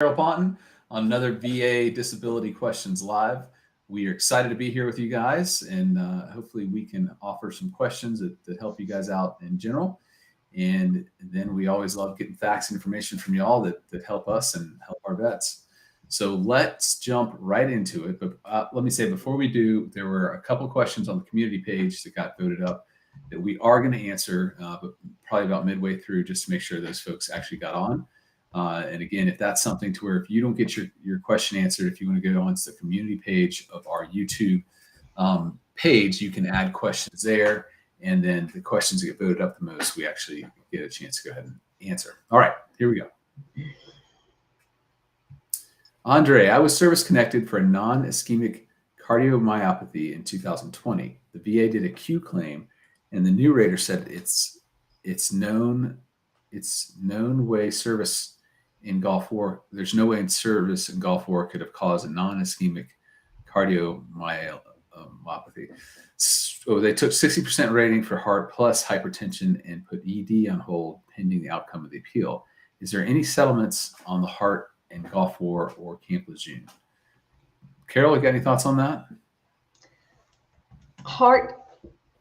Ponton on another VA Disability Questions Live. We are excited to be here with you guys, and hopefully we can offer some questions that help you guys out in general. And then we always love getting facts and information from y'all that help us and help our vets. So let's jump right into it. But let me say, before we do, there were a couple questions on the community page that got voted up that we are going to answer, but probably about midway through, just to make sure those folks actually got on. And again, if that's something to where if you don't get your question answered, if you want to go onto the community page of our YouTube page, you can add questions there. And then the questions that get voted up the most, we actually get a chance to go ahead and answer. All right, here we go. Andre, I was service connected for a non-ischemic cardiomyopathy in 2020. The VA did a Q claim, and the narrator said it's known way service in Gulf War. There's no way in service in Gulf War could have caused a non-ischemic cardiomyopathy. So they took 60% rating for heart plus hypertension and put ED on hold pending the outcome of the appeal. Is there any settlements on the heart in Gulf War or Camp Lejeune? Carol, you got any thoughts on that? Heart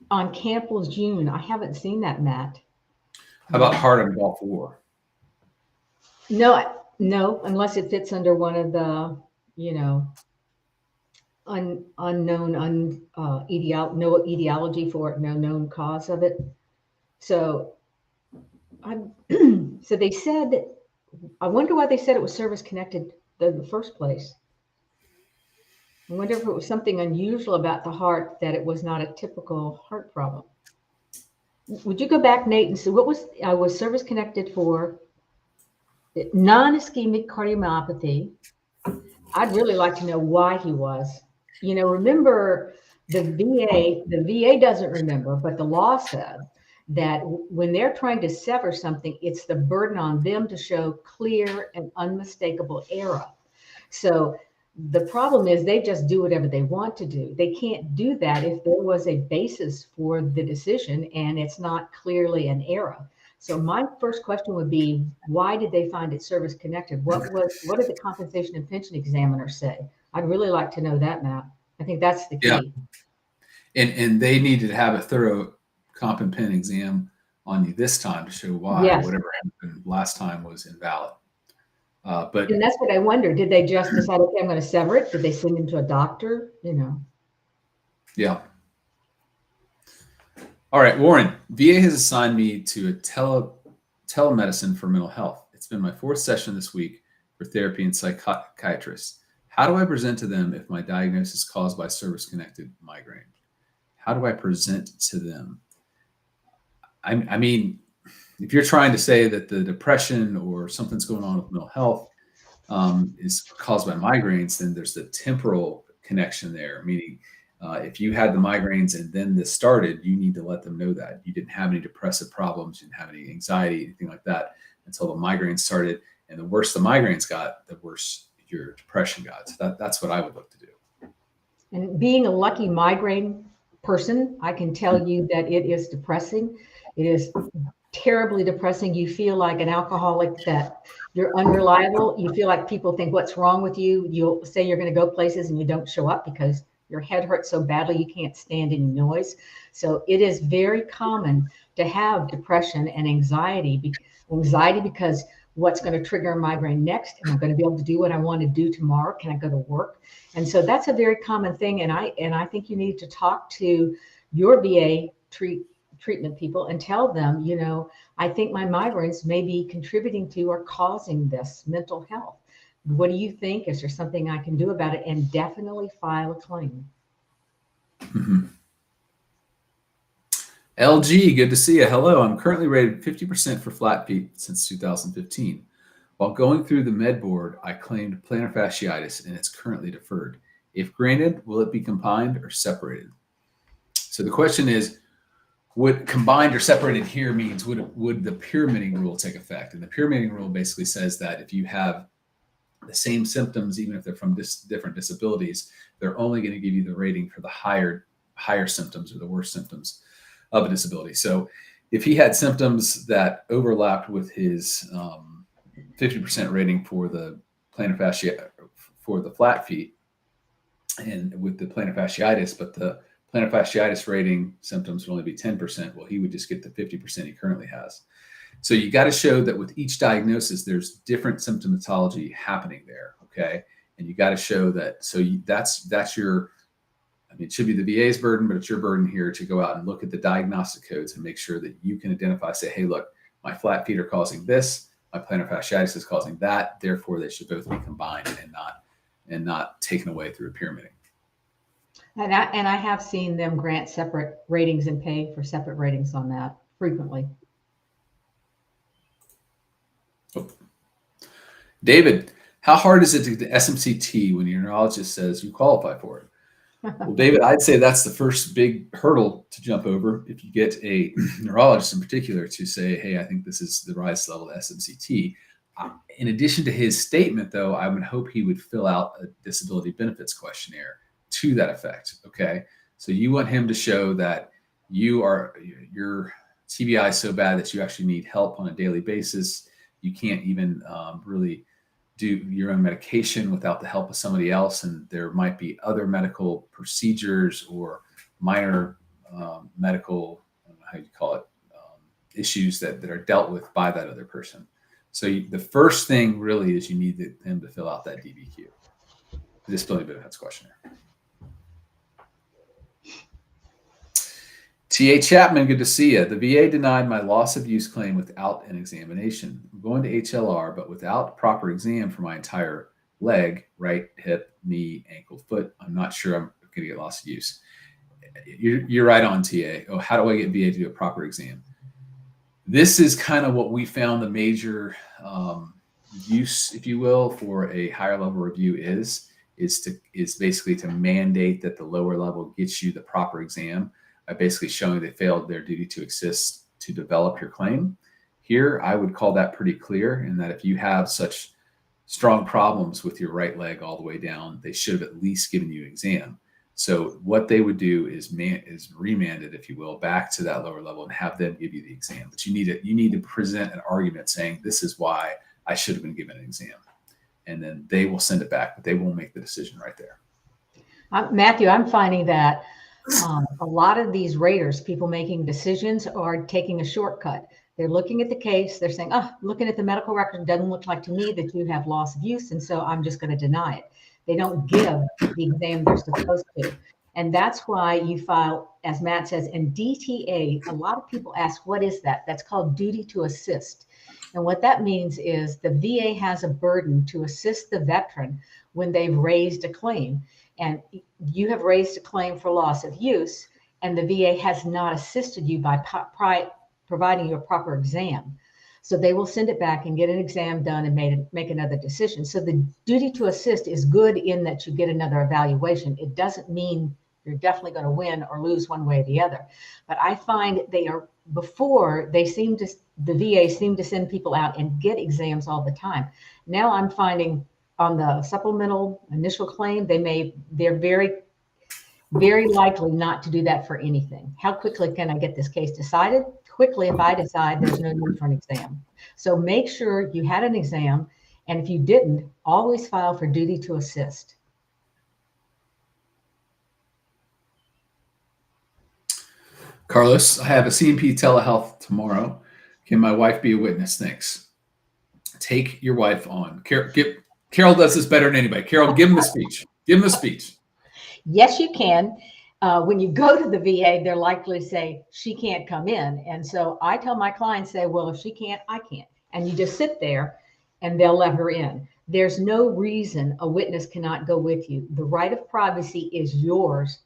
on Camp Lejeune. I haven't seen that, Matt. How about heart on Gulf War? No, unless it fits under one of the, unknown, no etiology for it, no known cause of it. So, so they said, I wonder why they said it was service connected in the first place. I wonder if it was something unusual about the heart, that it was not a typical heart problem. Would you go back, Nate, and see what I was service connected for? Non-ischemic cardiomyopathy. I'd really like to know why he was. Remember the VA doesn't remember, but the law said that when they're trying to sever something, it's the burden on them to show clear and unmistakable error. So the problem is they just do whatever they want to do. They can't do that if there was a basis for the decision and it's not clearly an error. So my first question would be, why did they find it service connected? What did the compensation and pension examiner say? I'd really like to know that, Matt. I think that's the key. Yeah. And they needed to have a thorough comp and pen exam on you this time to show why whatever happened last time was invalid. And that's what I wonder. Did they just decide, okay, I'm going to sever it? Did they send him to a doctor? Yeah. All right, Warren, VA has assigned me to a telemedicine for mental health. It's been my 4th session this week for therapy and psychiatrist. How do I present to them if my diagnosis is caused by service-connected migraine? How do I present to them? I mean, if you're trying to say that the depression or something's going on with mental health is caused by migraines, then there's the temporal connection there, meaning if you had the migraines and then this started, you need to let them know that you didn't have any depressive problems, you didn't have any anxiety, anything like that until the migraines started. And the worse the migraines got, the worse your depression got. So that's what I would look to do. And being a lucky migraine person, I can tell you that it is depressing. It is terribly depressing. You feel like an alcoholic, that you're unreliable. You feel like people think, what's wrong with you? You'll say you're going to go places and you don't show up because your head hurts so badly you can't stand any noise. So it is very common to have depression and anxiety because what's going to trigger a migraine next? Am I going to be able to do what I want to do tomorrow? Can I go to work? And so that's a very common thing. And I think you need to talk to your VA treatment people and tell them, I think my migraines may be contributing to or causing this mental health. What do you think? Is there something I can do about it? And definitely file a claim. Mm-hmm. LG, good to see you. Hello, I'm currently rated 50% for flat feet since 2015. While going through the med board, I claimed plantar fasciitis and it's currently deferred. If granted, will it be combined or separated? So the question is, what combined or separated here means, would the pyramiding rule take effect? And the pyramiding rule basically says that if you have the same symptoms, even if they're from different disabilities, they're only going to give you the rating for the higher symptoms or the worst symptoms of a disability. So if he had symptoms that overlapped with his 50% rating for the plantar fascia for the flat feet and with the plantar fasciitis, but the plantar fasciitis rating symptoms will only be 10%. Well, he would just get the 50% he currently has. So you got to show that with each diagnosis, there's different symptomatology happening there. Okay. And you got to show that. So that's your, I mean, it should be the VA's burden, but it's your burden here to go out and look at the diagnostic codes and make sure that you can identify, say, hey, look, my flat feet are causing this, my plantar fasciitis is causing that. Therefore, they should both be combined and not taken away through pyramiding. And I have seen them grant separate ratings and pay for separate ratings on that frequently. Oh. David, how hard is it to get the SMC T when your neurologist says you qualify for it? Well, David, I'd say that's the first big hurdle to jump over. If you get a neurologist in particular to say, hey, I think this is the rise level of SMC T. In addition to his statement, though, I would hope he would fill out a disability benefits questionnaire to that effect. Okay. So you want him to show that your TBI is so bad that you actually need help on a daily basis. You can't even really do your own medication without the help of somebody else. And there might be other medical procedures or minor medical, I don't know how you call it, issues that are dealt with by that other person. So the first thing really is you need him to fill out that DBQ, the disability benefits questionnaire. T.A. Chapman, good to see you. The VA denied my loss of use claim without an examination. I'm going to HLR, but without proper exam for my entire leg, right hip, knee, ankle, foot. I'm not sure I'm going to get loss of use. You're right on, TA. Oh, how do I get VA to do a proper exam? This is kind of what we found the major use, if you will, for a higher level review is basically to mandate that the lower level gets you the proper exam. By basically showing they failed their duty to assist to develop your claim. Here, I would call that pretty clear in that if you have such strong problems with your right leg all the way down, they should have at least given you an exam. So what they would do is remanded, if you will, back to that lower level and have them give you the exam. But you need to present an argument saying this is why I should have been given an exam. And then they will send it back, but they won't make the decision right there. Matthew, I'm finding that a lot of these raters, people making decisions, are taking a shortcut. They're looking at the case. They're saying, oh, looking at the medical record, it doesn't look like to me that you have loss of use. And so I'm just going to deny it. They don't give the exam they're supposed to. And that's why you file, as Matt says, in DTA. A lot of people ask, what is that? That's called duty to assist. And what that means is the VA has a burden to assist the veteran when they've raised a claim. And you have raised a claim for loss of use, and the VA has not assisted you by providing you a proper exam. So they will send it back and get an exam done and make another decision. So the duty to assist is good in that you get another evaluation. It doesn't mean you're definitely going to win or lose one way or the other. But I find the VA seemed to send people out and get exams all the time. Now I'm finding on the supplemental initial claim, they're very, very likely not to do that for anything. How quickly can I get this case decided? Quickly, if I decide there's no need for an exam. So make sure you had an exam, and if you didn't, always file for duty to assist. Carlos, I have a C&P Telehealth tomorrow. Can my wife be a witness? Thanks. Take your wife on. Carol does this better than anybody. Carol, give him a speech. Give him a speech. Yes, you can. When you go to the VA, they're likely to say, she can't come in. And so I tell my clients, say, well, if she can't, I can't. And you just sit there and they'll let her in. There's no reason a witness cannot go with you. The right of privacy is yours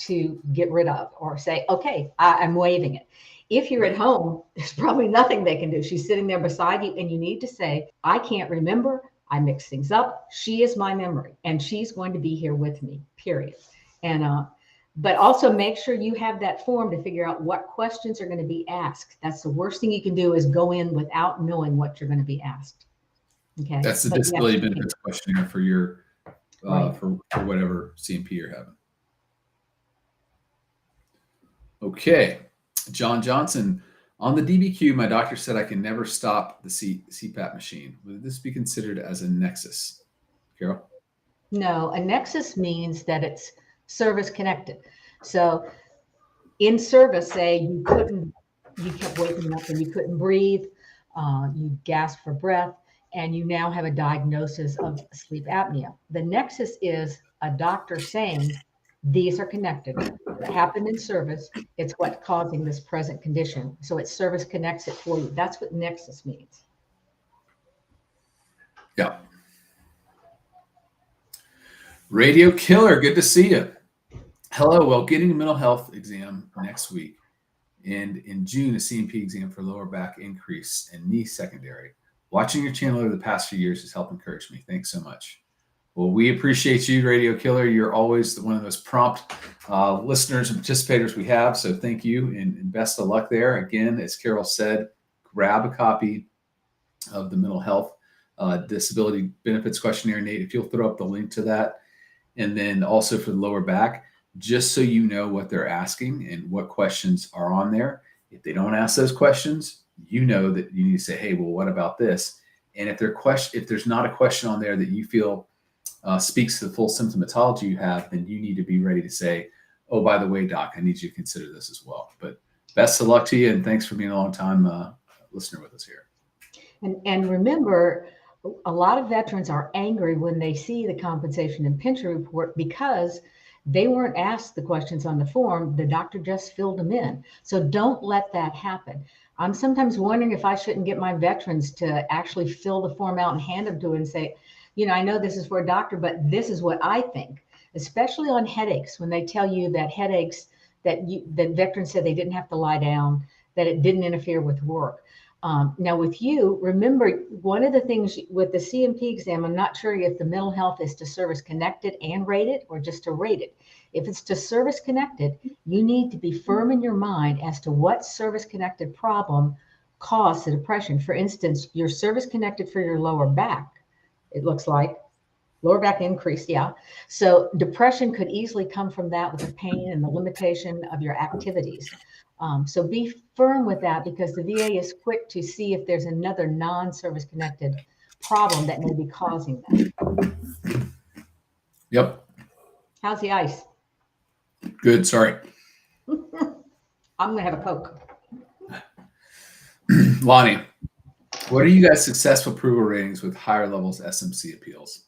to get rid of or say, okay, I'm waiving it. If you're at home, there's probably nothing they can do. She's sitting there beside you, and you need to say, I can't remember. I mix things up. She is my memory, and she's going to be here with me, period. And but also make sure you have that form to figure out what questions are going to be asked. That's the worst thing you can do, is go in without knowing what you're going to be asked. Okay. That's the disability benefits questionnaire for your Right. for whatever C&P you're having. Okay, John Johnson. On the DBQ, my doctor said I can never stop the CPAP machine. Would this be considered as a Nexus? Carol? No, a nexus means that it's service connected. So in service, say you kept waking up and you couldn't breathe, you gasped for breath, and you now have a diagnosis of sleep apnea. The nexus is a doctor saying these are connected. It happened in service. It's what's causing this present condition. So it service connects it for you. That's what nexus means. Yeah. Radio Killer, good to see you. Hello, well, getting a mental health exam next week. And in June, a C&P exam for lower back increase and knee secondary. Watching your channel over the past few years has helped encourage me. Thanks so much. Well, we appreciate you, Radio Killer. You're always one of those prompt listeners and participators we have. So thank you and best of luck there. Again, as Carol said, grab a copy of the Mental Health Disability Benefits Questionnaire, Nate, if you'll throw up the link to that. And then also for the lower back, just so you know what they're asking and what questions are on there. If they don't ask those questions, you know that you need to say, hey, well, what about this? And if there's not a question on there that you feel speaks to the full symptomatology you have, then you need to be ready to say, oh, by the way, doc, I need you to consider this as well. But best of luck to you. And thanks for being a long time listener with us here. And remember, a lot of veterans are angry when they see the compensation and pension report because they weren't asked the questions on the form. The doctor just filled them in. So don't let that happen. I'm sometimes wondering if I shouldn't get my veterans to actually fill the form out and hand them to it and say, I know this is for a doctor, but this is what I think, especially on headaches, when they tell you that headaches, that veterans said they didn't have to lie down, that it didn't interfere with work. Now with you, remember, one of the things with the C&P exam, I'm not sure if the mental health is to service connected and rated or just to rated. If it's to service connected, you need to be firm in your mind as to what service connected problem caused the depression. For instance, you're service connected for your lower back. It looks like lower back increase. Yeah. So depression could easily come from that with the pain and the limitation of your activities. So be firm with that because the VA is quick to see if there's another non-service connected problem that may be causing that. Yep. How's the ice? Good. Sorry. I'm going to have a Coke. Lonnie, what are you guys' successful approval ratings with higher levels SMC appeals?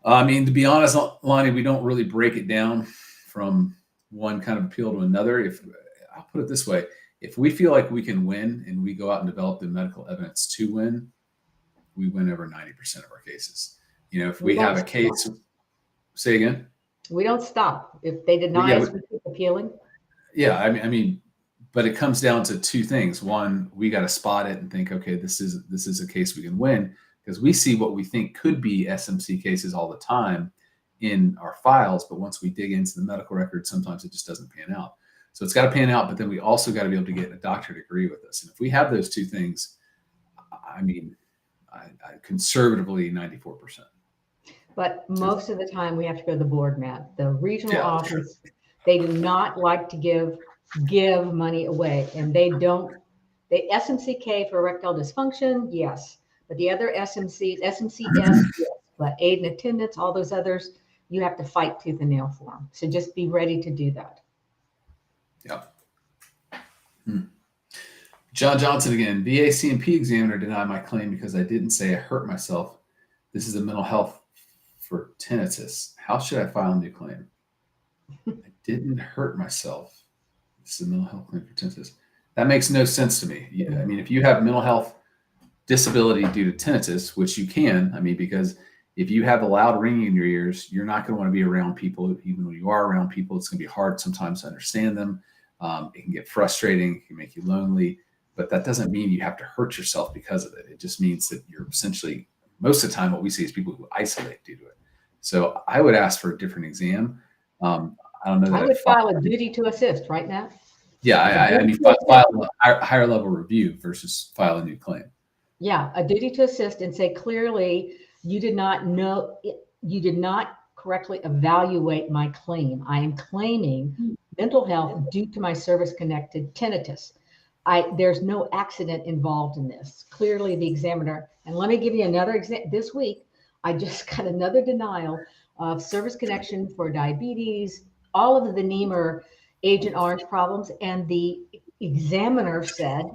I mean, to be honest, Lonnie, we don't really break it down from one kind of appeal to another. I'll put it this way, if we feel like we can win and we go out and develop the medical evidence to win, we win over 90% of our cases. If we have a case, say again. We don't stop. If they deny us, we keep appealing. Yeah, I mean, but it comes down to two things. One, we got to spot it and think, okay, this is a case we can win, because we see what we think could be SMC cases all the time in our files, but once we dig into the medical record, sometimes it just doesn't pan out. So it's got to pan out, but then we also got to be able to get a doctor to agree with us. And if we have those two things, I mean, I conservatively 94%. But most of the time we have to go to the board, Matt. The regional office, they do not like to give money away, and they don't. The SMCK for erectile dysfunction, yes, but the other SMCs, SMCS, yes, but aid and attendance, all those others, you have to fight tooth and nail for them. So just be ready to do that. Yep. John Johnson again. VA C&P examiner denied my claim because I didn't say I hurt myself. This is a mental health for tinnitus. How should I file a new claim? I didn't hurt myself. This is a mental health claim for tinnitus. That makes no sense to me. I mean, if you have mental health disability due to tinnitus, which you can, I mean, because if you have a loud ringing in your ears, you're not going to want to be around people. Even when you are around people, it's going to be hard sometimes to understand them. It can get frustrating. It can make you lonely. But that doesn't mean you have to hurt yourself because of it. It just means that you're essentially, most of the time, what we see is people who isolate due to it. So I would ask for a different exam. I don't know. I would file a duty to assist right now. Yeah, I mean, file a higher level review versus file a new claim. Yeah, a duty to assist and say clearly, you did not correctly evaluate my claim. I am claiming mental health due to my service-connected tinnitus. There's no accident involved in this. Clearly, the examiner, and let me give you another example. This week, I just got another denial of service connection for diabetes, all of the Nemer Agent Orange problems. And the examiner said,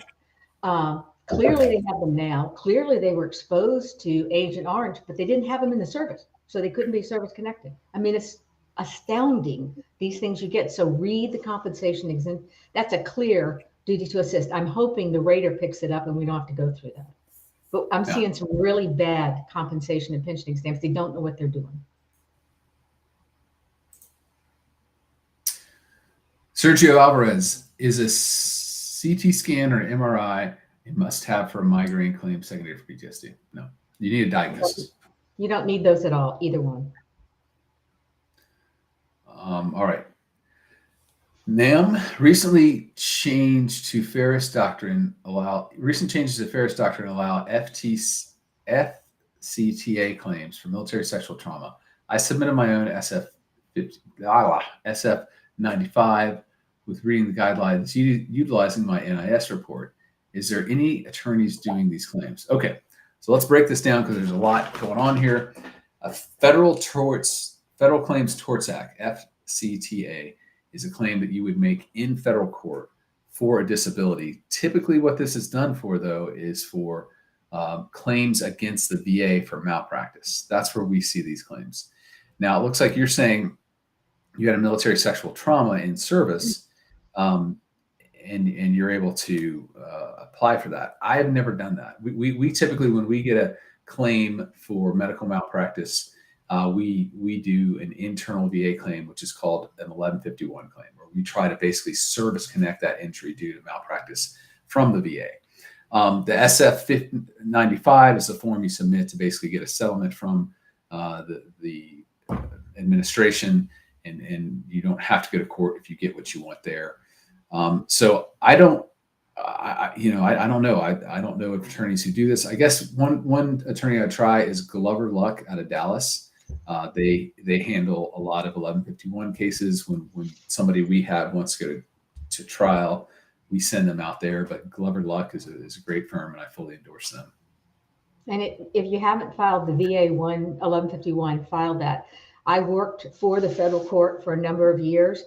clearly they have them now. Clearly they were exposed to Agent Orange, but they didn't have them in the service. So they couldn't be service connected. I mean, it's astounding, these things you get. So read the compensation exempt. That's a clear duty to assist. I'm hoping the rater picks it up and we don't have to go through that. But I'm seeing some really bad compensation and pension exams. They don't know what they're doing. Sergio Alvarez, is a CT scan or an MRI a must-have for a migraine claim secondary for PTSD? No, you need a diagnosis. You don't need those at all, either one. All right. NAM recently changed to Feres doctrine recent changes to Feres doctrine allow FCTA claims for military sexual trauma. I submitted my own SF95 with reading the guidelines utilizing my NIS report. Is there any attorneys doing these claims? Okay, so let's break this down because there's a lot going on here. A Federal Claims Torts Act, FCTA, is a claim that you would make in federal court for a disability. Typically what this is done for, though, is for claims against the VA for malpractice. That's where we see these claims. Now, it looks like you're saying you had a military sexual trauma in service, and you're able to apply for that. I have never done that. We typically, when we get a claim for medical malpractice, we do an internal VA claim, which is called an 1151 claim, where we try to basically service connect that injury due to malpractice from the VA. The SF95 is the form you submit to basically get a settlement from the administration, and you don't have to go to court if you get what you want there. So I don't know. I don't know of attorneys who do this. I guess one attorney I'd try is Glover Luck out of Dallas. They handle a lot of 1151 cases. When somebody we have wants to go to trial, we send them out there. But Glover Luck is a great firm, and I fully endorse them. And if you haven't filed the VA 1151, file that. I worked for the federal court for a number of years.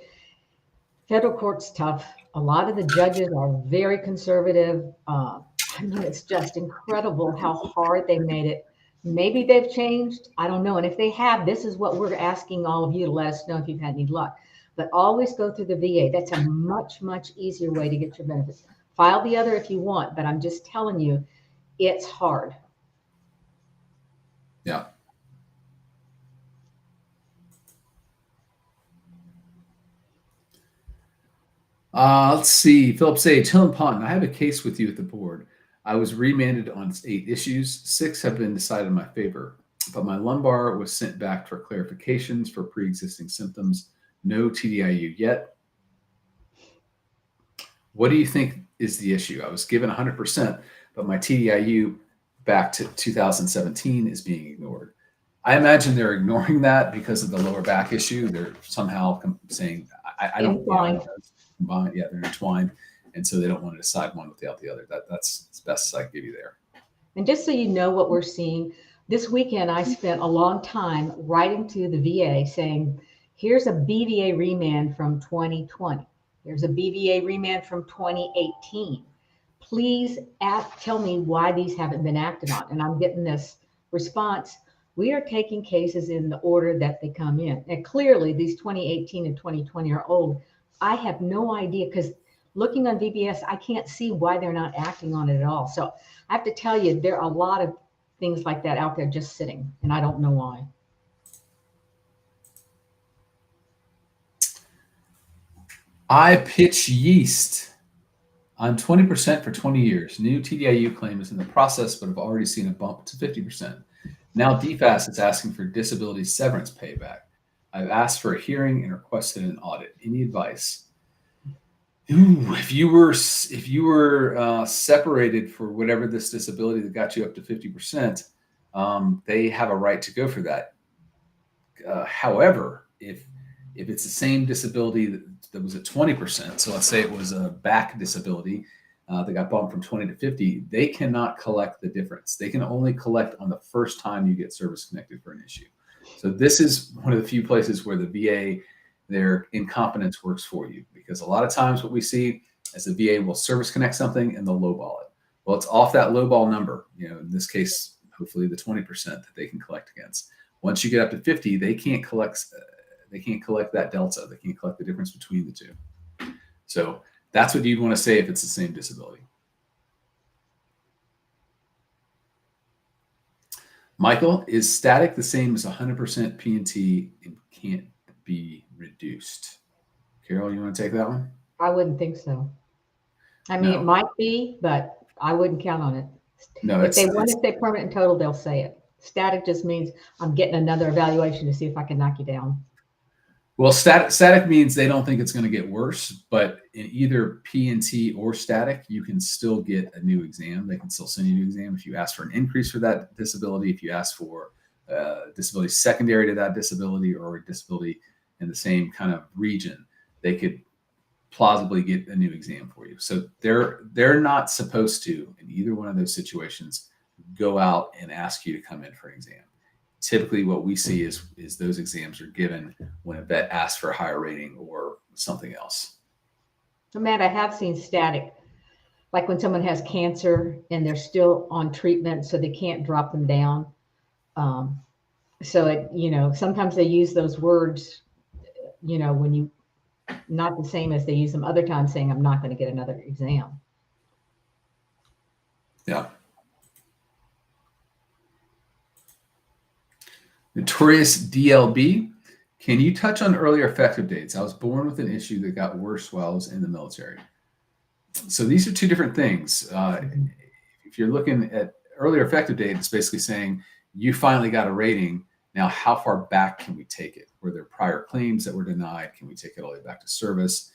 Federal court's tough. A lot of the judges are very conservative. I mean, it's just incredible how hard they made it. Maybe they've changed. I don't know. And if they have, this is what we're asking all of you to let us know if you've had any luck. But always go through the VA. That's a much, much easier way to get your benefits. File the other if you want, but I'm just telling you, it's hard. Yeah. Let's see. Philip Sage, Hill and Ponton, I have a case with you at the board. I was remanded on 8 issues. 6 have been decided in my favor, but my lumbar was sent back for clarifications for pre-existing symptoms. No TDIU yet. What do you think is the issue? I was given 100%, but my TDIU back to 2017 is being ignored. I imagine they're ignoring that because of the lower back issue. They're somehow saying, I don't know. Yeah, they're entwined. And so they don't want to decide one without the other. That's as best as I can give you there. And just so you know what we're seeing, this weekend I spent a long time writing to the VA saying, here's a BVA remand from 2020. Here's a BVA remand from 2018. Please tell me why these haven't been acted on. And I'm getting this response. We are taking cases in the order that they come in. And clearly these 2018 and 2020 are old. I have no idea, because looking on VBS, I can't see why they're not acting on it at all. So I have to tell you, there are a lot of things like that out there just sitting, and I don't know why. I pitch yeast. I'm 20% for 20 years. New TDIU claim is in the process, but I've already seen a bump to 50%. Now DFAS is asking for disability severance payback. I've asked for a hearing and requested an audit. Any advice? Ooh, if you were separated for whatever this disability that got you up to 50%, they have a right to go for that. However, if it's the same disability that was at 20%, so let's say it was a back disability, that got bumped from 20 to 50, they cannot collect the difference. They can only collect on the first time you get service connected for an issue. So this is one of the few places where the VA, their incompetence works for you, because a lot of times what we see is the VA will service connect something and they'll lowball it. Well, it's off that lowball number, in this case, hopefully the 20% that they can collect against. Once you get up to 50, they can't collect that delta. They can't collect the difference between the two. So that's what you'd want to say if it's the same disability. Michael, is static the same as 100% P&T and can't be reduced? Carol, you want to take that one? I wouldn't think so. I mean, No. It might be, but I wouldn't count on it. No, if they want to say permanent and total, they'll say it. Static just means I'm getting another evaluation to see if I can knock you down. Well, static means they don't think it's going to get worse, but in either P&T or static, you can still get a new exam. They can still send you a new exam if you ask for an increase for that disability, if you ask for disability secondary to that disability, or a disability in the same kind of region. They could plausibly get a new exam for you. So they're not supposed to, in either one of those situations, go out and ask you to come in for an exam. Typically what we see is those exams are given when a vet asks for a higher rating or something else. So Matt, I have seen static, like when someone has cancer and they're still on treatment, so they can't drop them down. Sometimes they use those words, when you, not the same as they use them other times, saying I'm not going to get another exam. Yeah. Notorious DLB, can you touch on earlier effective dates? I was born with an issue that got worse while I was in the military. So these are two different things. If you're looking at earlier effective date, it's basically saying you finally got a rating. Now, how far back can we take it? Were there prior claims that were denied? Can we take it all the way back to service?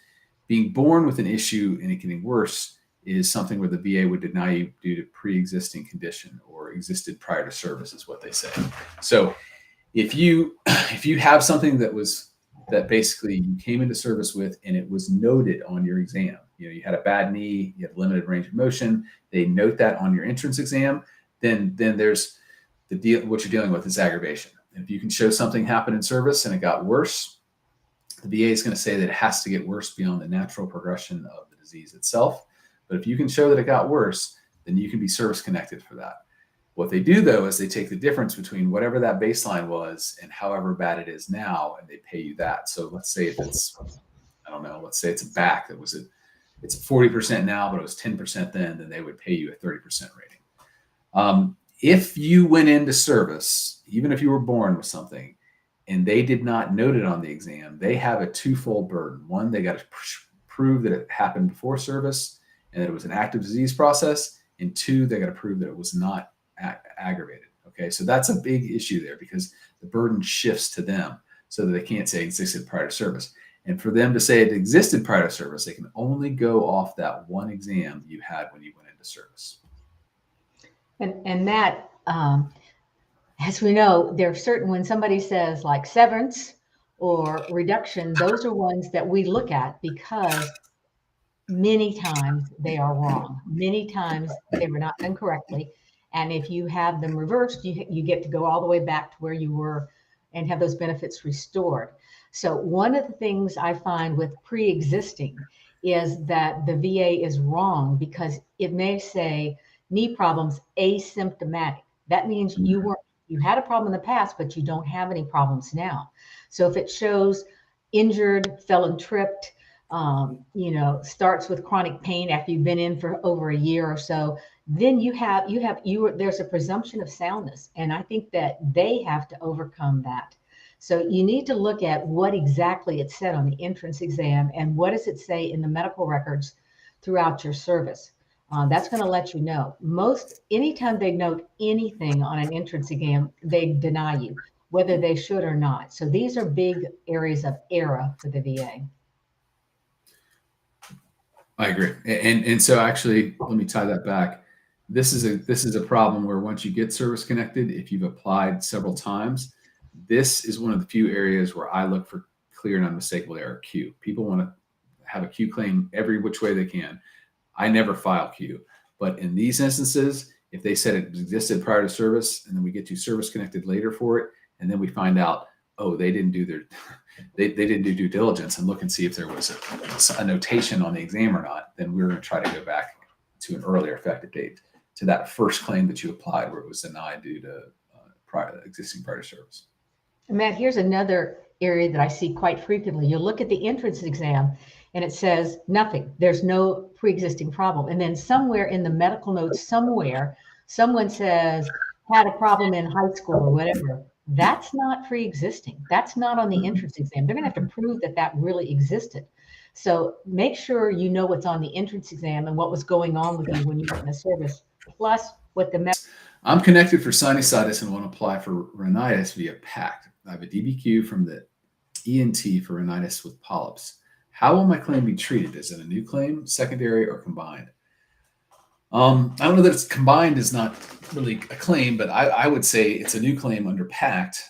Being born with an issue and it getting worse is something where the VA would deny you due to pre-existing condition or existed prior to service, is what they say. So if you have something that basically you came into service with and it was noted on your exam, you had a bad knee, you have limited range of motion, they note that on your entrance exam, then there's the deal. What you're dealing with is aggravation. And if you can show something happened in service and it got worse, the VA is going to say that it has to get worse beyond the natural progression of the disease itself. But if you can show that it got worse, then you can be service connected for that. What they do, though, is they take the difference between whatever that baseline was and however bad it is now, and they pay you that. So let's say if it's, I don't know, let's say it's a back it's 40% now, but it was 10% then they would pay you a 30% rating. If you went into service, even if you were born with something, and they did not note it on the exam, they have a twofold burden. One, they got to prove that it happened before service and that it was an active disease process. And two, they got to prove that it was not aggravated. Okay, so that's a big issue there because the burden shifts to them so that they can't say it existed prior to service. And for them to say it existed prior to service, they can only go off that one exam you had when you went into service. And Matt, as we know, there are certain, when somebody says like severance or reduction, those are ones that we look at because many times they are wrong. Many times they were not done correctly. And if you have them reversed, you get to go all the way back to where you were and have those benefits restored. So one of the things I find with pre-existing is that the VA is wrong because it may say knee problems asymptomatic. That means you had a problem in the past, but you don't have any problems now. So if it shows injured, fell and tripped, starts with chronic pain after you've been in for over a year or so, then there's a presumption of soundness. And I think that they have to overcome that. So you need to look at what exactly it said on the entrance exam and what does it say in the medical records throughout your service. That's going to let you know. Anytime they note anything on an entrance exam, they deny you, whether they should or not. So these are big areas of error for the VA. I agree. And so actually, let me tie that back. This is a problem where once you get service connected, if you've applied several times, this is one of the few areas where I look for clear and unmistakable error Q. People want to have a Q claim every which way they can. I never file Q. But in these instances, if they said it existed prior to service, and then we get to service connected later for it, and then we find out, oh, they didn't do their they didn't do due diligence and look and see if there was a notation on the exam or not, then we're going to try to go back to an earlier effective date to that first claim that you applied where it was denied due to existing prior to service. Matt, here's another area that I see quite frequently. You'll look at the entrance exam and it says nothing. There's no pre-existing problem. And then somewhere in the medical notes, somewhere, someone says had a problem in high school or whatever. That's not pre-existing. That's not on the entrance exam. They're going to have to prove that that really existed. So make sure you know what's on the entrance exam and what was going on with you when you were in the service, plus what the I'm connected for sinusitis and want to apply for rhinitis via PACT. I have a DBQ from the ENT for rhinitis with polyps. How will my claim be treated? Is it a new claim, secondary, or combined? I don't know that it's combined is not really a claim, but I would say it's a new claim under PACT.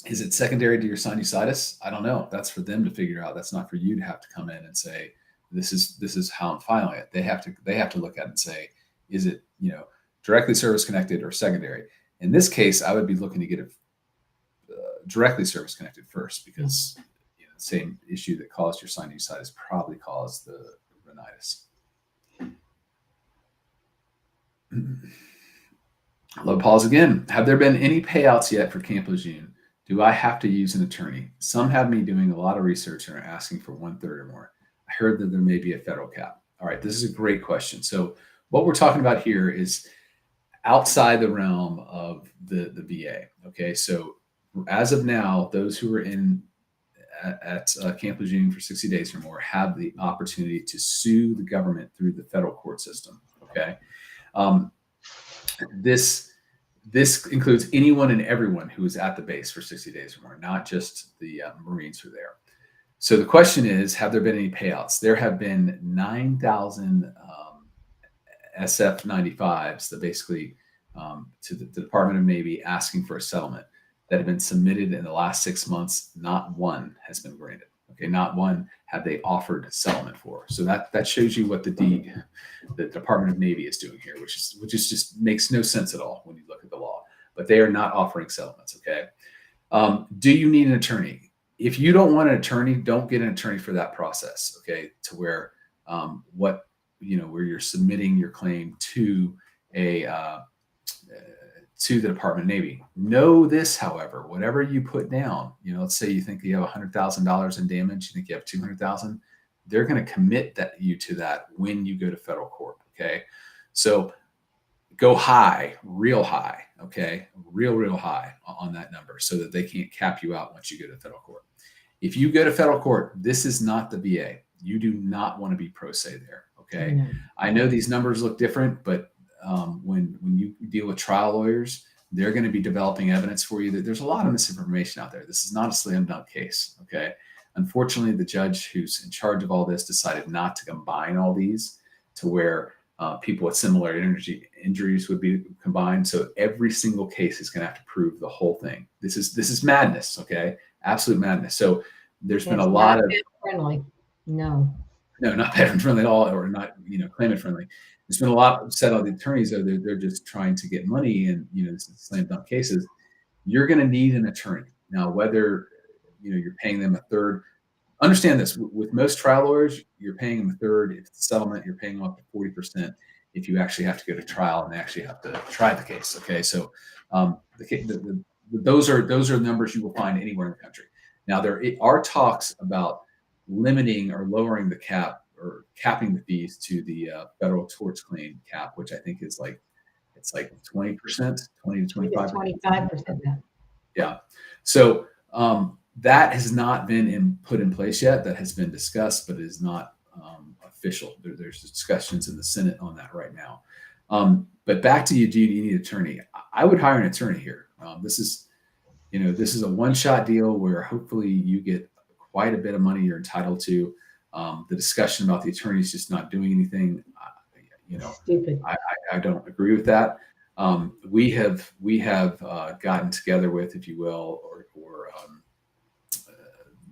Is it secondary to your sinusitis? I don't know. That's for them to figure out. That's not for you to have to come in and say, this is how I'm filing it. They have to look at it and say, is it, directly service connected or secondary? In this case, I would be looking to get it directly service connected first, because the same issue that caused your sinusitis probably caused the rhinitis. Low pause again. Have there been any payouts yet for Camp Lejeune? Do I have to use an attorney? Some have me doing a lot of research and are asking for 1/3 or more. I heard that there may be a federal cap. All right, this is a great question. So what we're talking about here is outside the realm of the VA. Okay, so as of now, those who are in at Camp Lejeune for 60 days or more have the opportunity to sue the government through the federal court system. Okay, this includes anyone and everyone who is at the base for 60 days or more, not just the Marines who are there. So the question is, have there been any payouts? There have been 9,000 SF-95s that basically to the Department of Navy asking for a settlement that have been submitted in the last 6 months. Not one has been granted. Okay, not one have they offered settlement for. So that shows you what the Department of Navy is doing here, which is just makes no sense at all when you look at the law. But they are not offering settlements. Okay, do you need an attorney? If you don't want an attorney, don't get an attorney for that process. Okay, to where where you're submitting your claim to to the Department of Navy. Know this, however, whatever you put down, let's say you think you have $100,000 in damage, you think you have 200,000, they're going to commit you to that when you go to federal court. Okay, so go high, real high. Okay, real high on that number, so that they can't cap you out once you go to federal court. If you go to federal court, this is not the VA. You do not want to be pro se there. Okay, Mm-hmm. I know these numbers look different, but when you deal with trial lawyers, they're going to be developing evidence for you that there's a lot of misinformation out there. This is not a slam dunk case. Okay, unfortunately, the judge who's in charge of all this decided not to combine all these to where people with similar injuries would be combined. So every single case is going to have to prove the whole thing. This is madness. Okay, absolute madness. So there's been a lot of friendly. No, not veteran friendly at all, or not, claimant friendly. There's been a lot said on the attorneys, though, they're just trying to get money, and this is slam dunk cases. You're going to need an attorney. Now, whether you're paying them a third, understand this, with most trial lawyers, you're paying them a third. If it's a settlement, you're paying them up to 40% if you actually have to go to trial and they actually have to try the case. Okay, so those are numbers you will find anywhere in the country. Now, there are talks about limiting or lowering the cap or capping the fees to the federal torts claim cap, which I think is it's 20%, 20 to 25%. Yeah. So that has not been put in place yet. That has been discussed, but is not official. There's discussions in the Senate on that right now. But back to you, do you need an attorney? I would hire an attorney here. This is a one-shot deal where hopefully you get quite a bit of money you're entitled to. The discussion about the attorneys just not doing anything, stupid. I don't agree with that. We have gotten together with, if you will, or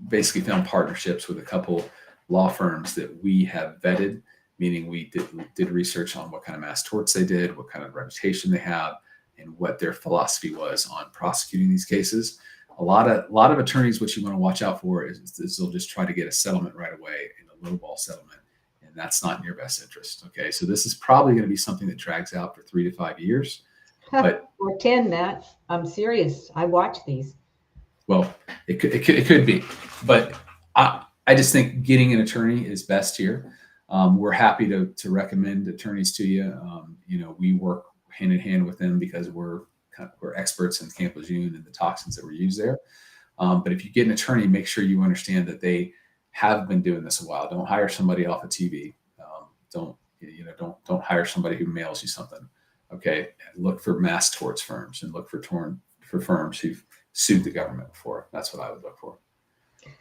basically found partnerships with a couple law firms that we have vetted meaning we did research on what kind of mass torts they did, what kind of reputation they have, and what their philosophy was on prosecuting these cases. A lot of attorneys, what you want to watch out for is they'll just try to get a settlement right away, in a lowball settlement, and that's not in your best interest. Okay, so this is probably going to be something that drags out for 3 to 5 years, but or 10. Matt, I'm serious. I watch these. well, it could be, but I just think getting an attorney is best here. We're happy to recommend attorneys to you. We work hand in hand with them because we're experts in Camp Lejeune and the toxins that were used there. But if you get an attorney, make sure you understand that they have been doing this a while. Don't hire somebody off of TV. Don't hire somebody who mails you something. Okay, look for mass torts firms and look for firms who've sued the government before. That's what I would look for.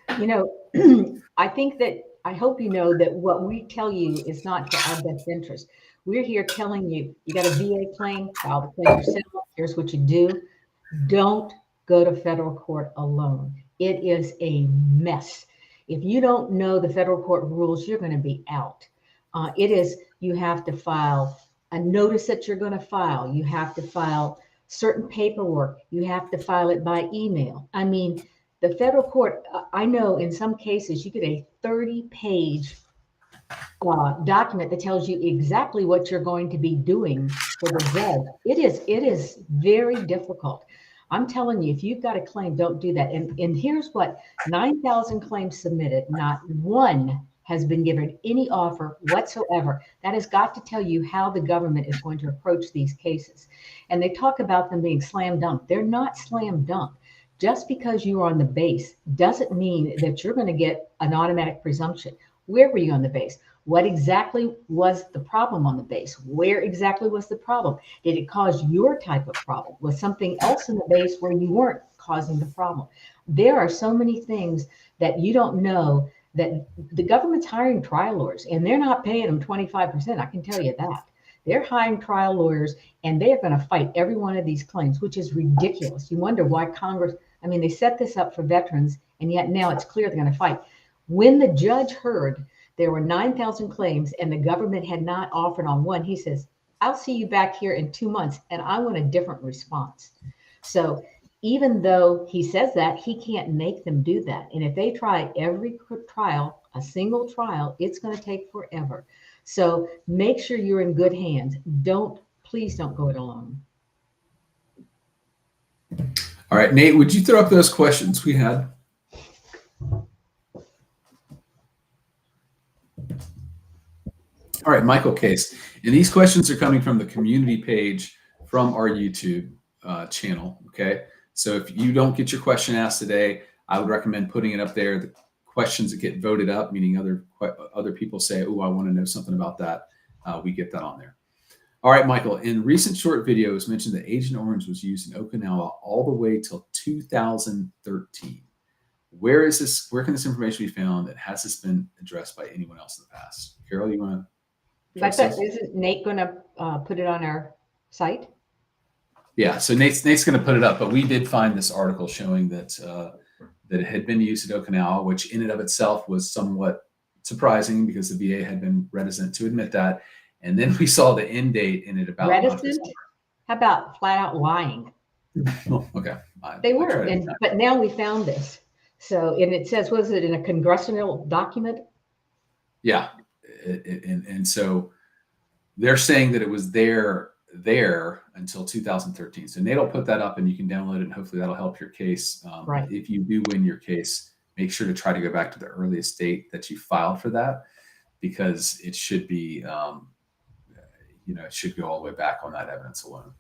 I hope you know that what we tell you is not for our best interest. We're here telling you, you got a VA claim, file the claim yourself. Here's what you do. Don't go to federal court alone. It is a mess. If you don't know the federal court rules, you're going to be out. You have to file a notice that you're going to file. You have to file certain paperwork. You have to file it by email. I mean, the federal court, I know in some cases you get a 30-page document that tells you exactly what you're going to be doing for the judge. It is very difficult. I'm telling you, if you've got a claim, don't do that. And here's what: 9,000 claims submitted, not one has been given any offer whatsoever. That has got to tell you how the government is going to approach these cases. And they talk about them being slam dunk. They're not slam dunk. Just because you are on the base doesn't mean that you're going to get an automatic presumption. Where were you on the base? What exactly was the problem on the base? Where exactly was the problem? Did it cause your type of problem? Was something else in the base where you weren't causing the problem? There are so many things that you don't know, that the government's hiring trial lawyers, and they're not paying them 25%. I can tell you that. They're hiring trial lawyers, and they are going to fight every one of these claims, which is ridiculous. You wonder why Congress, they set this up for veterans, and yet now it's clear they're going to fight. When the judge heard there were 9,000 claims and the government had not offered on one, he says, I'll see you back here in 2 months, and I want a different response. So even though he says that, he can't make them do that. And if they try every trial, a single trial, it's going to take forever. So make sure you're in good hands. Please don't go it alone. All right, Nate, would you throw up those questions we had? All right, Michael Case. And these questions are coming from the community page from our YouTube channel, okay? So if you don't get your question asked today, I would recommend putting it up there. The questions that get voted up, meaning other people say, oh, I want to know something about that, we get that on there. All right, Michael, in recent short videos mentioned that Agent Orange was used in Okinawa all the way till 2013. Where can this information be found, and has this been addressed by anyone else in the past? Carol, you want to? Isn't Nate going to put it on our site? Yeah, so Nate's going to put it up, but we did find this article showing that that it had been used at Okinawa, which in and of itself was somewhat surprising because the VA had been reticent to admit that. And then we saw the end date in it about reticent. How about flat out lying? Oh, okay, they were, but now we found this. So, and it says, was it in a congressional document? Yeah, and so they're saying that it was there until 2013. So Nate will put that up, and you can download it, and hopefully that'll help your case. Right. If you do win your case, make sure to try to go back to the earliest date that you filed for that, because it should be, it should go all the way back on that evidence alone.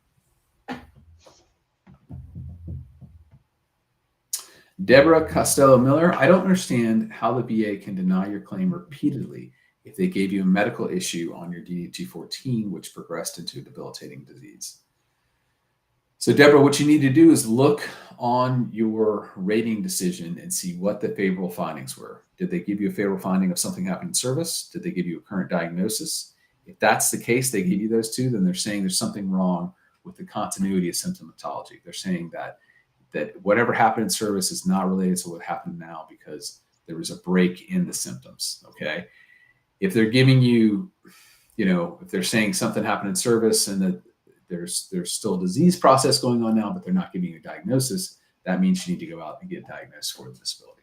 Deborah Costello-Miller, I don't understand how the VA can deny your claim repeatedly if they gave you a medical issue on your DD-214, which progressed into a debilitating disease. So Deborah, what you need to do is look on your rating decision and see what the favorable findings were. Did they give you a favorable finding of something happened in service? Did they give you a current diagnosis? If that's the case, they give you those two, then they're saying there's something wrong with the continuity of symptomatology. They're saying that whatever happened in service is not related to what happened now because there was a break in the symptoms, okay? if they're giving you, if they're saying something happened in service and that there's still a disease process going on now, but they're not giving you a diagnosis, that means you need to go out and get diagnosed for the disability.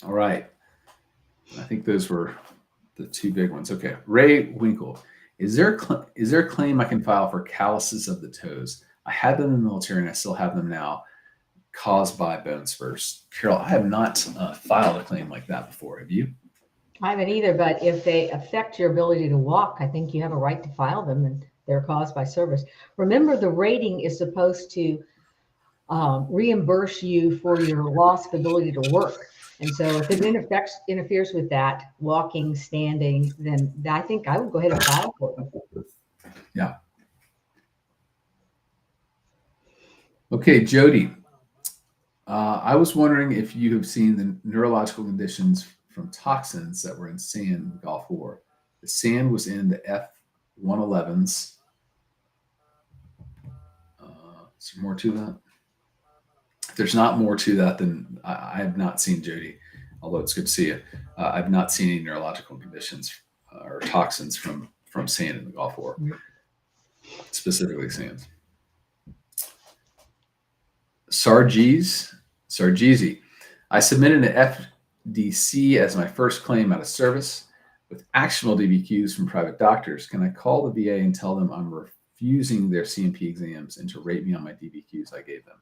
All right. I think those were the two big ones. Okay. Ray Winkle. Is there a claim I can file for calluses of the toes? I had them in the military and I still have them now, caused by bone spurs. Carol, I have not filed a claim like that before. Have you? I haven't either, but if they affect your ability to walk, I think you have a right to file them, and they're caused by service. Remember, the rating is supposed to reimburse you for your loss of ability to work. And so if it interferes with that, walking, standing, then I think I would go ahead and file for them. Yeah. Okay, Jody. I was wondering if you have seen the neurological conditions from toxins that were in sand in the Gulf War. The sand was in the F-111s. Is there more to that? If there's not more to that, then I have not seen, Jody, although it's good to see you. I've not seen any neurological conditions or toxins from sand in the Gulf War, specifically sand. Sarjeezy. I submitted an FDC as my first claim out of service with actionable DBQs from private doctors. Can I call the VA and tell them I'm refusing their C&P exams and to rate me on my DBQs I gave them?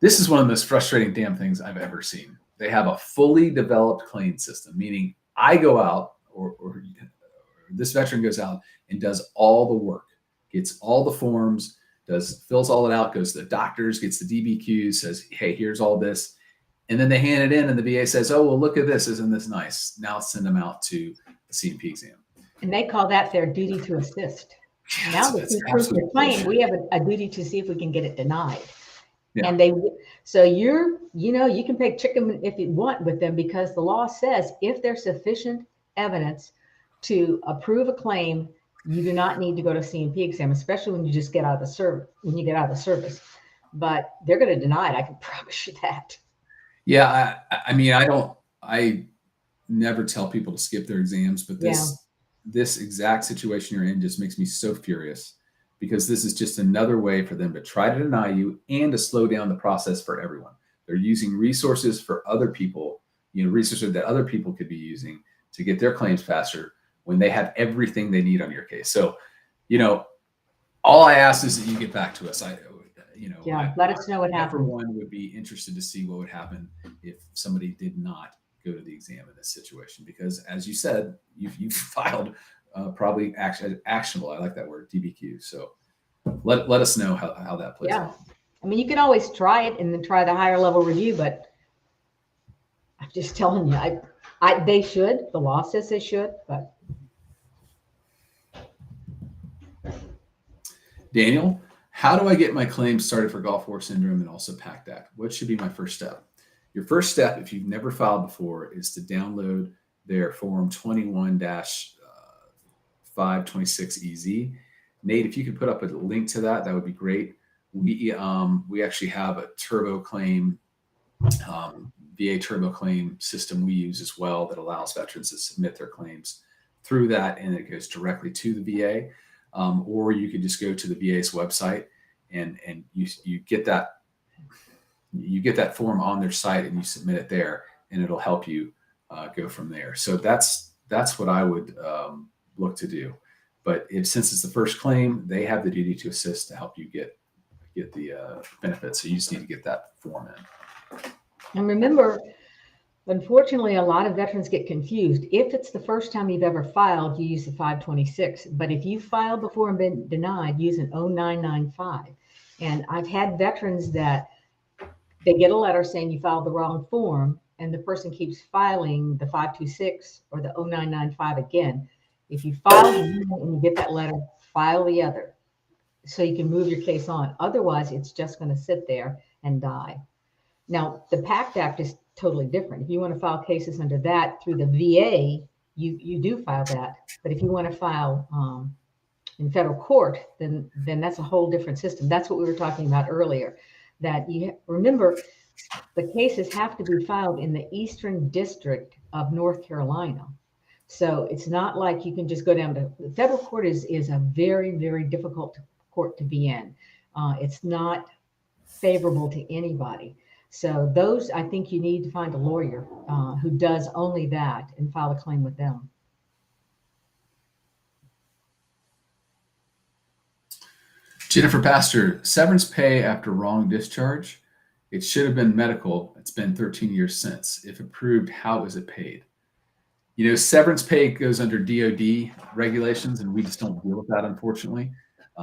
This is one of the most frustrating damn things I've ever seen. They have a fully developed claim system, meaning I go out or this veteran goes out and does all the work, gets all the forms, fills all it out, goes to the doctors, gets the DBQs, says, hey, here's all this. And then they hand it in and the VA says, oh, well, look at this. Isn't this nice? Now send them out to the C&P exam. And they call that their duty to assist. Now that we prove the claim, we have a duty to see if we can get it denied. Yeah. And you can pick chicken if you want with them, because the law says if there's sufficient evidence to approve a claim, you do not need to go to C&P exam, especially when you just get out of the service. But they're going to deny it. I can promise you that. Yeah. I never tell people to skip their exams, but this exact situation you're in just makes me so furious, because this is just another way for them to try to deny you and to slow down the process for everyone. They're using resources for other people, resources that other people could be using to get their claims faster when they have everything they need on your case. So, all I ask is that you get back to us. Let us know what happened. For one, would be interested to see what would happen if somebody did not go to the exam in this situation, because as you said, you've filed probably actionable. I like that word, DBQ. So let us know how that plays out. I mean, you can always try it and then try the higher level review, but I'm just telling you, they should. The law says they should, but. Daniel, how do I get my claim started for Gulf War syndrome and also PACT Act? What should be my first step? Your first step, if you've never filed before, is to download their form 21-526EZ. Nate, if you could put up a link to that, that would be great. We actually have a turbo claim, VA turbo claim system we use as well that allows veterans to submit their claims through that, and it goes directly to the VA. Or you could just go to the VA's website and you get that form on their site and you submit it there, and it'll help you go from there. So that's what I would look to do. But since it's the first claim, they have the duty to assist to help you get the benefits. So you just need to get that form in. And remember, unfortunately, a lot of veterans get confused. If it's the first time you've ever filed, you use the 526. But if you filed before and been denied, use an 0995. And I've had veterans that they get a letter saying you filed the wrong form, and the person keeps filing the 526 or the 0995 again. If you file and you get that letter, file the other so you can move your case on. Otherwise, it's just going to sit there and die. Now, the PACT Act is totally different. If you want to file cases under that through the VA, you do file that. But if you want to file in federal court, then that's a whole different system. That's what we were talking about earlier. That you remember, the cases have to be filed in the Eastern District of North Carolina. So it's not like you can just go down to the federal court is a very, very difficult court to be in. It's not favorable to anybody. So those, I think you need to find a lawyer who does only that and file a claim with them. Jennifer Pastor, severance pay after wrong discharge. It should have been medical. It's been 13 years since. If approved, how is it paid? You know, severance pay goes under DOD regulations, and we just don't deal with that, unfortunately.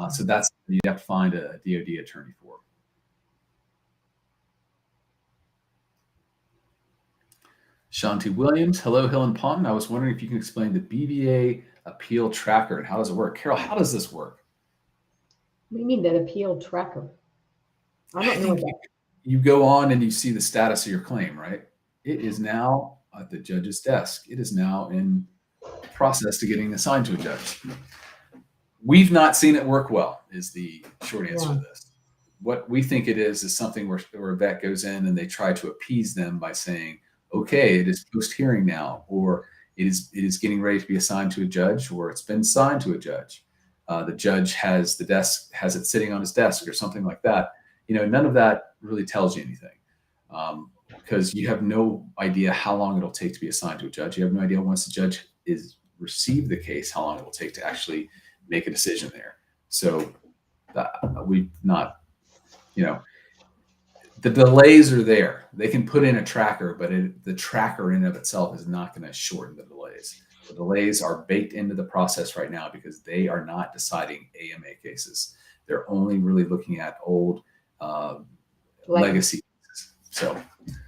So that's, you have to find a DOD attorney for. Shanti Williams, hello, Hill and Ponton. I was wondering if you can explain the BVA Appeal Tracker and how does it work? Carol, how does this work? What do you mean, that appeal tracker? I don't know that. You go on and you see the status of your claim, right? It is now at the judge's desk. It is now in process to getting assigned to a judge. We've not seen it work well, is the short answer to this. What we think it is something where a vet goes in and they try to appease them by saying, okay, it is post-hearing now, or it is getting ready to be assigned to a judge, or it's been assigned to a judge. The judge has it sitting on his desk or something like that. You know, none of that really tells you anything, because you have no idea how long it'll take to be assigned to a judge. You have no idea once the judge is received the case, how long it will take to actually make a decision there. So we've not, you know, the delays are there. They can put in a tracker, but the tracker in and of itself is not going to shorten the delays. The delays are baked into the process right now because they are not deciding AMA cases. They're only really looking at old legacy cases. So,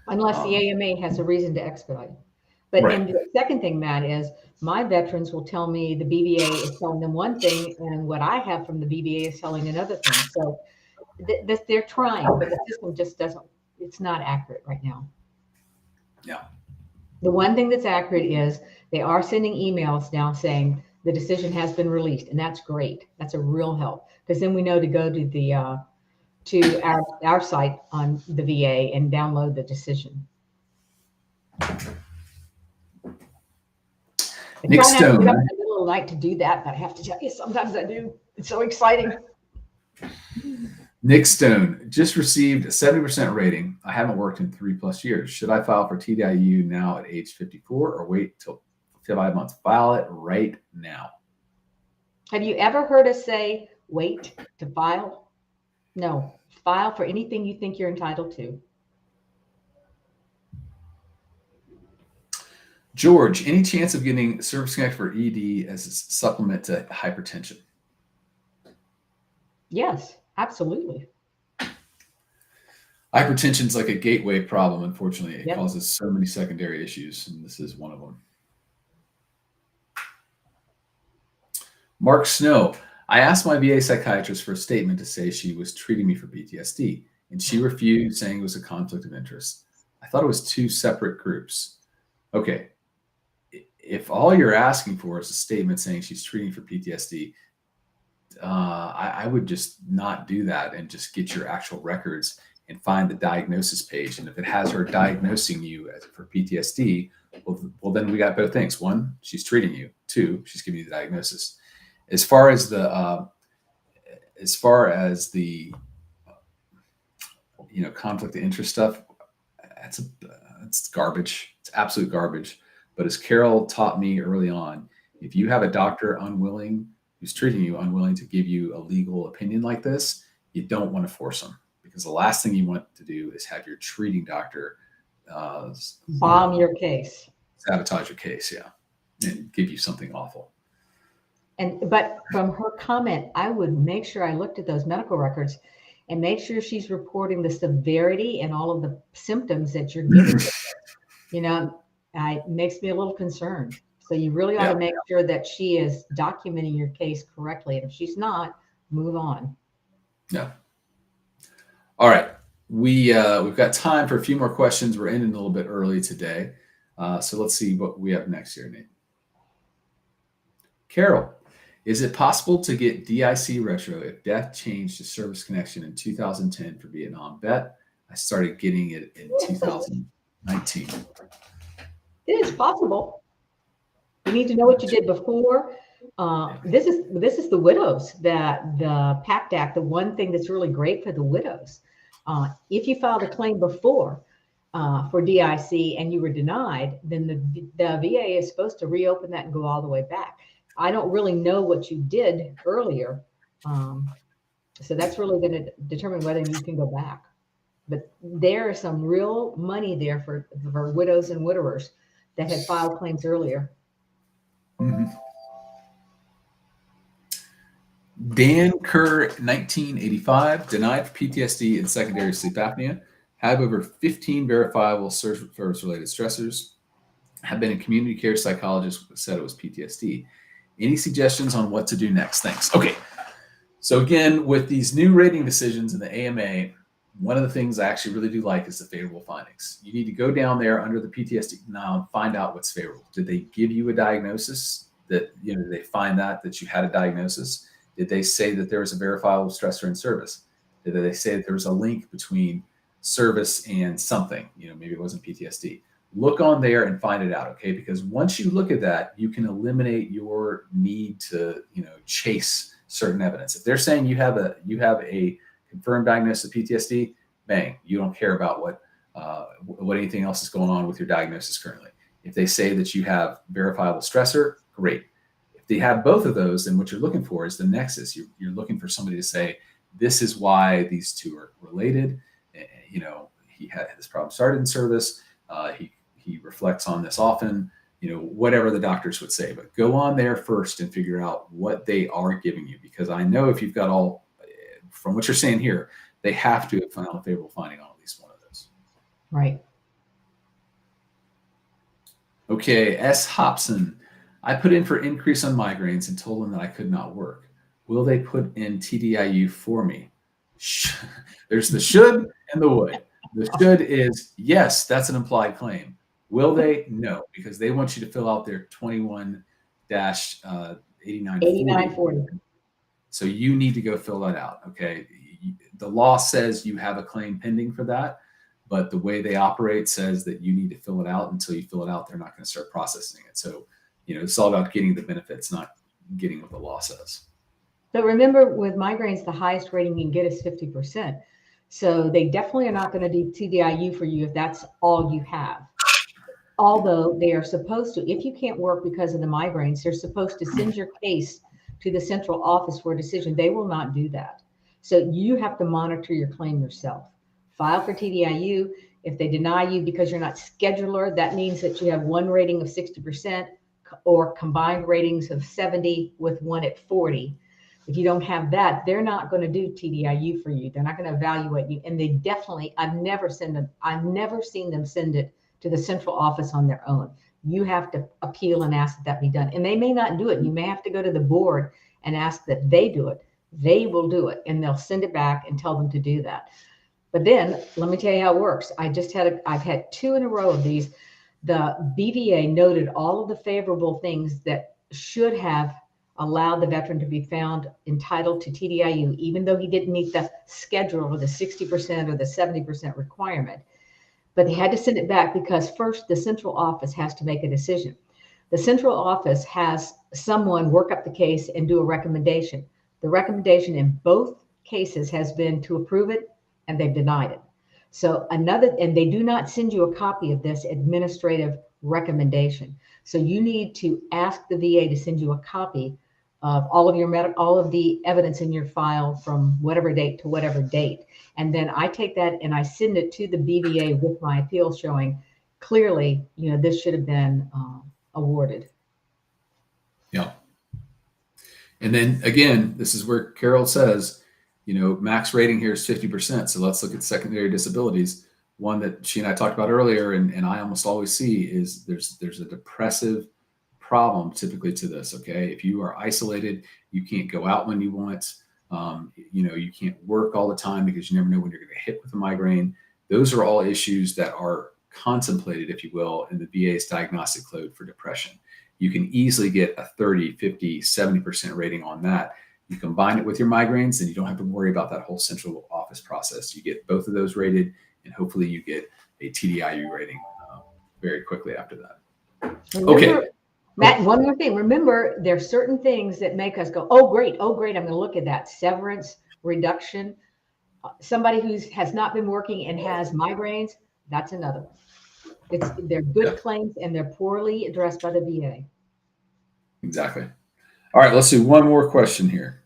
unless the AMA has a reason to expedite. But right. And the second thing, Matt, is my veterans will tell me the BVA is telling them one thing, and what I have from the BVA is telling another thing. So they're trying, but the system just doesn't. It's not accurate right now. Yeah. The one thing that's accurate is they are sending emails now saying the decision has been released, and that's great. That's a real help, because then we know to go to the to our site on the VA and download the decision. Nick Stone. I have a little night to do that, but I have to tell you, sometimes I do. It's so exciting. Nick Stone just received a 70% rating. I haven't worked in 3+ years. Should I file for TDIU now at age 54 or wait till 5 months? File it right now. Have you ever heard us say, wait to file? No, file for anything you think you're entitled to. George, any chance of getting service connect for ED as a supplement to hypertension? Yes, absolutely. Hypertension is like a gateway problem, unfortunately. It Yep. causes so many secondary issues, and this is one of them. Mark Snow, I asked my VA psychiatrist for a statement to say she was treating me for PTSD, and she refused, saying it was a conflict of interest. I thought it was 2 separate groups. Okay, if all you're asking for is a statement saying she's treating for PTSD, I would just not do that and just get your actual records and find the diagnosis page. And if it has her diagnosing you for PTSD, well, then we got both things. 1, she's treating you. 2, she's giving you the diagnosis. As far as the conflict of interest stuff, it's garbage. It's absolute garbage. But as Carol taught me early on, if you have a doctor who's treating you unwilling to give you a legal opinion like this, you don't want to force them, because the last thing you want to do is have your treating doctor bomb your case, sabotage your case, and give you something awful. But from her comment, I would make sure I looked at those medical records and make sure she's reporting the severity and all of the symptoms that you're giving. It makes me a little concerned. So you really ought to make sure that she is documenting your case correctly. And if she's not, move on. Yeah. All right. We've got time for a few more questions. We're ending a little bit early today. So let's see what we have next here, Nate. Carol, is it possible to get DIC Retro if death changed to service connection in 2010 for Vietnam vet? I started getting it in 2019. It is possible. You need to know what you did before. This is the widows, that the PACT Act, the one thing that's really great for the widows. If you filed a claim before for DIC and you were denied, then the VA is supposed to reopen that and go all the way back. I don't really know what you did earlier. So that's really going to determine whether you can go back. But there is some real money there for widows and widowers that had filed claims earlier. Mm-hmm. Dan Kerr, 1985, denied for PTSD and secondary sleep apnea, have over 15 verifiable service-related stressors, have been a community care psychologist, said it was PTSD. Any suggestions on what to do next? Thanks. Okay. So again, with these new rating decisions in the AMA, one of the things I actually really do like is the favorable findings. You need to go down there under the PTSD now and find out what's favorable. Did they give you a diagnosis that, did they find that you had a diagnosis? Did they say that there was a verifiable stressor in service? Did they say that there was a link between service and something? Maybe it wasn't PTSD. Look on there and find it out, okay? Because once you look at that, you can eliminate your need to, chase certain evidence. If they're saying you have a confirmed diagnosis of PTSD, bang, you don't care about what anything else is going on with your diagnosis currently. If they say that you have verifiable stressor, great. If they have both of those, then what you're looking for is the nexus. You're looking for somebody to say, this is why these two are related. He had this problem started in service. He reflects on this often, whatever the doctors would say. But go on there first and figure out what they are giving you. Because I know if you've got all, from what you're saying here, they have to have found a favorable finding on at least one of those. Right. Okay, S. Hobson. I put in for increase on migraines and told them that I could not work. Will they put in TDIU for me? There's the should and the would. The should is, yes, that's an implied claim. Will they? No, because they want you to fill out their 21-8940. So you need to go fill that out, okay? The law says you have a claim pending for that, but the way they operate says that you need to fill it out. Until you fill it out, they're not going to start processing it. So, it's all about getting the benefits, not getting what the law says. So remember, with migraines, the highest rating you can get is 50%. So they definitely are not going to do TDIU for you if that's all you have. Although they are supposed to, if you can't work because of the migraines, they're supposed to send your case to the central office for a decision. They will not do that. So you have to monitor your claim yourself. File for TDIU. If they deny you because you're not scheduler, that means that you have one rating of 60% or combined ratings of 70 with one at 40. If you don't have that, they're not going to do TDIU for you. They're not going to evaluate you. And they definitely, I've never seen them send it to the central office on their own. You have to appeal and ask that be done. And they may not do it. You may have to go to the board and ask that they do it. They will do it, and they'll send it back and tell them to do that. But then let me tell you how it works. I've had 2 in a row of these. The BVA noted all of the favorable things that should have allowed the veteran to be found entitled to TDIU, even though he didn't meet the schedule or the 60% or the 70% requirement. But they had to send it back because first the central office has to make a decision. The central office has someone work up the case and do a recommendation. The recommendation in both cases has been to approve it, and they've denied it. So and they do not send you a copy of this administrative recommendation. So you need to ask the VA to send you a copy of all of the evidence in your file from whatever date to whatever date. And then I take that and I send it to the BVA with my appeal showing clearly, this should have been awarded. Yeah. And then again, this is where Carol says, max rating here is 50%. So let's look at secondary disabilities. One that she and I talked about earlier, and I almost always see is there's a depressive problem typically to this. Okay. If you are isolated, you can't go out when you want, you can't work all the time because you never know when you're going to hit with a migraine. Those are all issues that are contemplated, if you will, in the VA's diagnostic code for depression. You can easily get a 30, 50, 70% rating on that. You combine it with your migraines, and you don't have to worry about that whole central office process. You get both of those rated, and hopefully you get a TDIU rating very quickly after that. Remember, Okay. Matt, one more thing. Remember, there's certain things that make us go, oh, great, I'm going to look at that. Severance, reduction. Somebody who has not been working and has migraines, that's another one. They're good claims and they're poorly addressed by the VA. Exactly. All right, let's do one more question here.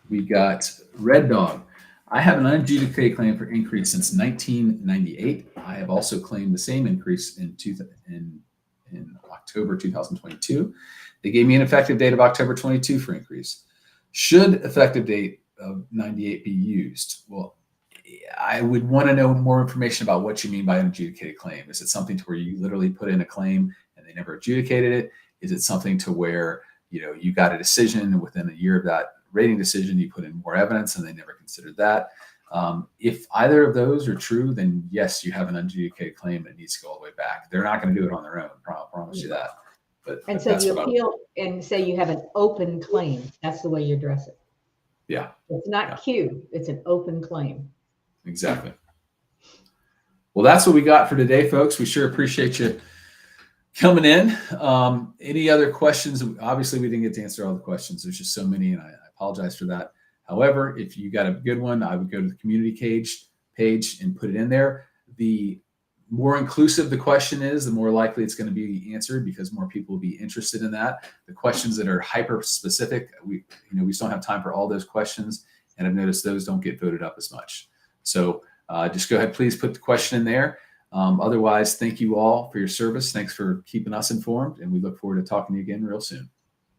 We got Red Dog. I have an unadjudicated claim for increase since 1998. I have also claimed the same increase in October 2022. They gave me an effective date of October 22 for increase. Should effective date of 98 be used? Well, I would want to know more information about what you mean by an adjudicated claim. Is it something to where you literally put in a claim and they never adjudicated it? Is it something to where, you know, you got a decision and within a year of that rating decision, you put in more evidence and they never considered that? If either of those are true, then yes, you have an unadjudicated claim that needs to go all the way back. They're not going to do it on their own. I promise you that. And so you appeal and say you have an open claim. That's the way you address it. Yeah. It's not Q. It's an open claim. Exactly. Well, that's what we got for today, folks. We sure appreciate you coming in. Any other questions? Obviously, we didn't get to answer all the questions. There's just so many, and I apologize for that. However, if you got a good one, I would go to the community page and put it in there. The more inclusive the question is, the more likely it's going to be answered because more people will be interested in that. The questions that are hyper specific, we just don't have time for all those questions, and I've noticed those don't get voted up as much. So just go ahead, please put the question in there. Otherwise, thank you all for your service. Thanks for keeping us informed, and we look forward to talking to you again real soon.